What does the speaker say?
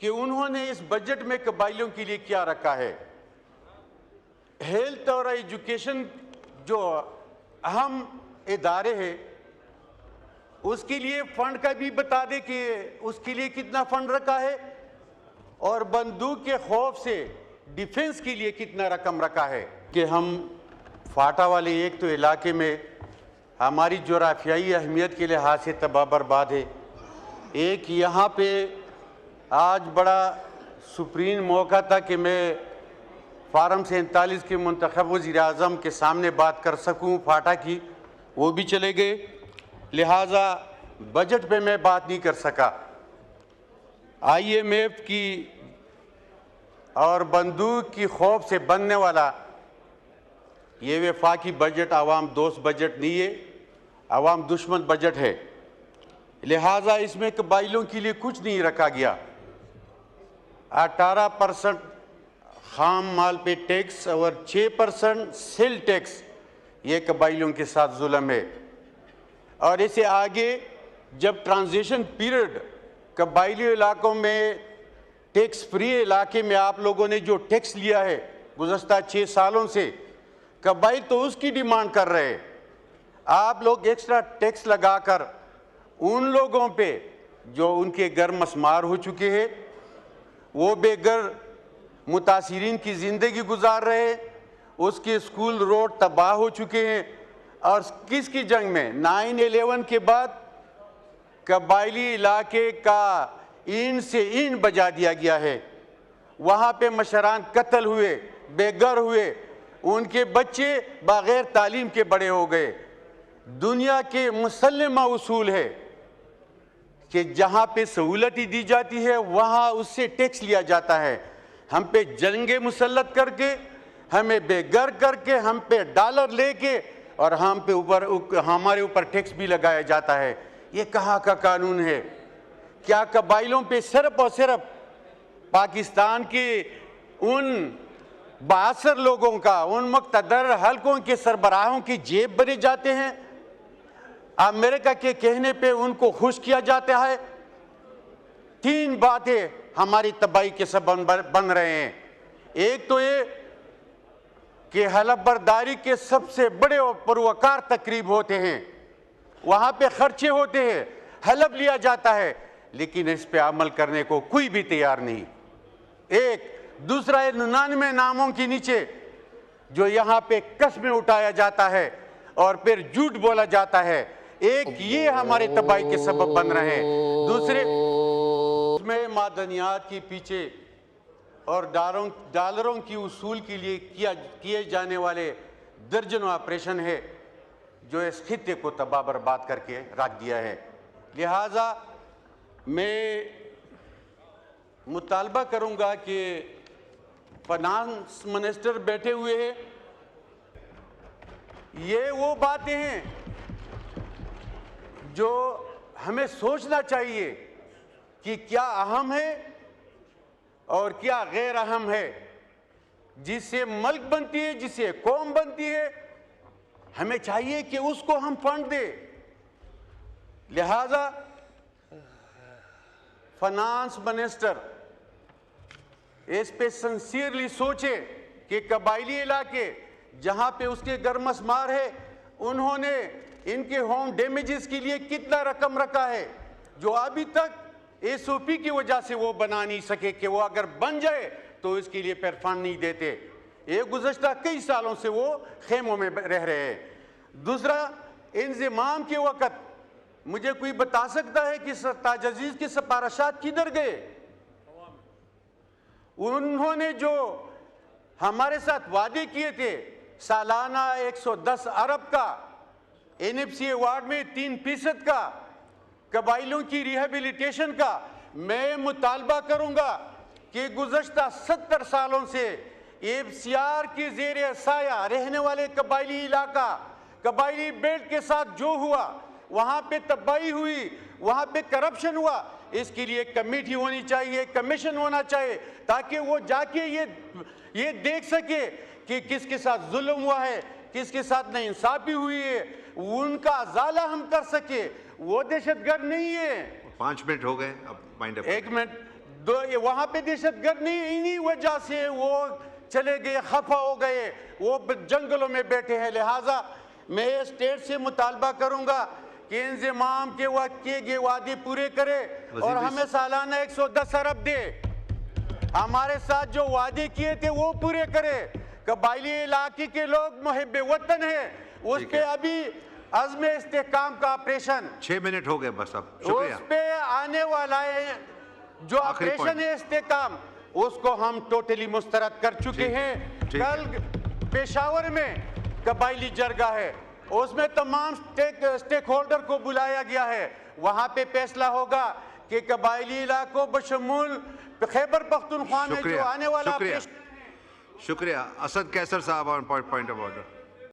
کہ انہوں نے اس بجٹ میں قبائلیوں کے لیے کیا رکھا ہے. ہیلتھ اور ایجوکیشن جو اہم ادارے ہیں اس کے لیے فنڈ کا بھی بتا دے کہ اس کے لیے کتنا فنڈ رکھا ہے, اور بندوق کے خوف سے ڈیفنس کے لیے کتنا رقم رکھا ہے. کہ ہم فاٹا والے ایک تو علاقے میں ہماری جغرافیائی اہمیت کے لحاظ سے تباہ برباد ہے. ایک یہاں پہ آج بڑا سپریم موقع تھا کہ میں فارم 47 کے منتخب وزیر اعظم کے سامنے بات کر سکوں فاٹا کی, وہ بھی چلے گئے, لہٰذا بجٹ پہ میں بات نہیں کر سکا. IMF کی اور بندوق کی خوف سے بننے والا یہ وفاقی بجٹ عوام دوست بجٹ نہیں ہے, عوام دشمن بجٹ ہے. لہٰذا اس میں قبائلیوں کے لیے کچھ نہیں رکھا گیا. 18% خام مال پہ ٹیکس اور 6% سیل ٹیکس, یہ قبائلیوں کے ساتھ ظلم ہے. اور اسے آگے جب ٹرانزیشن پیریڈ قبائلی علاقوں میں ٹیکس فری علاقے میں آپ لوگوں نے جو ٹیکس لیا ہے گزشتہ 6 سالوں سے, قبائل تو اس کی ڈیمانڈ کر رہے ہیں. آپ لوگ ایکسٹرا ٹیکس لگا کر ان لوگوں پہ جو ان کے گھر مسمار ہو چکے ہیں, وہ بے گھر متاثرین کی زندگی گزار رہے ہیں, اس کے اسکول روڈ تباہ ہو چکے ہیں. اور کس کی جنگ میں 9/11 کے بعد قبائلی علاقے کا این سے این بجا دیا گیا ہے. وہاں پہ مشران قتل ہوئے, بے گھر ہوئے, ان کے بچے بغیر تعلیم کے بڑے ہو گئے. دنیا کے مسلمہ اصول ہے کہ جہاں پہ سہولتی دی جاتی ہے وہاں اس سے ٹیکس لیا جاتا ہے. ہم پہ جنگیں مسلط کر کے, ہمیں بے گھر کر کے, ہم پہ ڈالر لے کے, اور ہمارے اوپر ٹیکس بھی لگایا جاتا ہے. یہ کہاں کا قانون ہے؟ کیا قبائلیوں پہ صرف اور صرف پاکستان کے ان 72 لوگوں کا, ان مقتدر حلقوں کے سربراہوں کی جیب بنے جاتے ہیں؟ امریکہ کے کہنے پہ ان کو خوش کیا جاتا ہے؟ 3 باتیں ہماری تباہی کے سبب بن رہے ہیں. ایک تو یہ کہ حلف برداری کے سب سے بڑے اور پروکار تقریب ہوتے ہیں, وہاں پہ خرچے ہوتے ہیں, حلف لیا جاتا ہے, لیکن اس پہ عمل کرنے کو کوئی بھی تیار نہیں. ایک دوسرا 99 ناموں کے نیچے جو یہاں پہ قسمیں اٹھایا جاتا ہے اور پھر جھوٹ بولا جاتا ہے. ایک یہ ہمارے تباہی کے سبب بن رہے ہیں. دوسرے اس میں معدنیات کے پیچھے اور ڈالروں کی اصول کے لیے کیے جانے والے درجنوں آپریشن ہے جو اس خطے کو تباہ برباد کر کے رکھ دیا ہے. لہٰذا میں مطالبہ کروں گا کہ فائنانس منسٹر بیٹھے ہوئے ہیں, یہ وہ باتیں ہیں جو ہمیں سوچنا چاہیے کہ کیا اہم ہے اور کیا غیر اہم ہے. جس سے ملک بنتی ہے, جس سے قوم بنتی ہے, ہمیں چاہیے کہ اس کو ہم فنڈ دیں. لہذا فائنانس منسٹر اس پہ سنسیئرلی سوچے کہ قبائلی علاقے جہاں پہ اس کے گھر مسمار ہے, انہوں نے ان کے ہوم ڈیمیجز کے لیے کتنا رقم رکھا ہے, جو ابھی تک SOP کی وجہ سے وہ بنا نہیں سکے کہ وہ اگر بن جائے تو اس کے لیے پھر فنڈ نہیں دیتے. ایک گزشتہ کئی سالوں سے وہ خیموں میں رہ رہے ہیں. دوسرا, انضمام کے وقت مجھے کوئی بتا سکتا ہے کہ سرتاج عزیز کے سفارشات کدھر گئے؟ انہوں نے جو ہمارے ساتھ وعدے کیے تھے سالانہ 110 ارب کا, NFC ایوارڈ میں 3% کا, قبائلیوں کی ریہیبلیٹیشن کا, میں مطالبہ کروں گا کہ گزشتہ 70 سالوں سے FCR کی زیر سایہ رہنے والے قبائلی علاقہ, قبائلی بیلٹ کے ساتھ جو ہوا, وہاں پہ تباہی ہوئی, وہاں پہ کرپشن ہوا, اس کے لیے ایک کمیٹی ہونی چاہیے, کمیشن ہونا چاہیے, تاکہ وہ جا کے یہ دیکھ سکے کہ کس کے ساتھ ظلم ہوا ہے, کس کے ساتھ ناانصافی ہوئی ہے, ان کا ازالہ ہم کر سکے. وہ دہشت گرد نہیں ہے. 5 منٹ ہو گئے, اب مائنڈ اپ. 1 منٹ. وہاں پہ دہشت گرد نہیں، انہی وجہ سے وہ چلے گئے، خفا ہو گئے، وہ جنگلوں میں بیٹھے ہیں. لہٰذا میں اسٹیٹ سے مطالبہ کروں گا کہ انضمام کے وقت کیے گئے وعدے پورے کرے اور ہمیں سالانہ 110 ارب دے. ہمارے ساتھ جو وعدے کیے تھے وہ پورے کرے. قبائلی علاقے کے لوگ محب وطن ہیں، اس پہ ابھی عزم استحکام کا آپریشن 6 منٹ ہو گئے بس. اب شکریہ. اس پہ آنے والا ہے جو آپریشن ہے استحکام، اس کو ہم ٹوٹلی مسترد کر چکے ہیں. کل پشاور میں قبائلی جرگہ ہے، اس میں تمام سٹیک ہولڈر کو بلایا گیا ہے. وہاں پہ فیصلہ ہوگا کہ قبائلی علاقوں بشمول خیبر پختونخوا میں جو آنے والا شکریہ. اسد قیصر صاحب آن پوائنٹ آف آرڈر.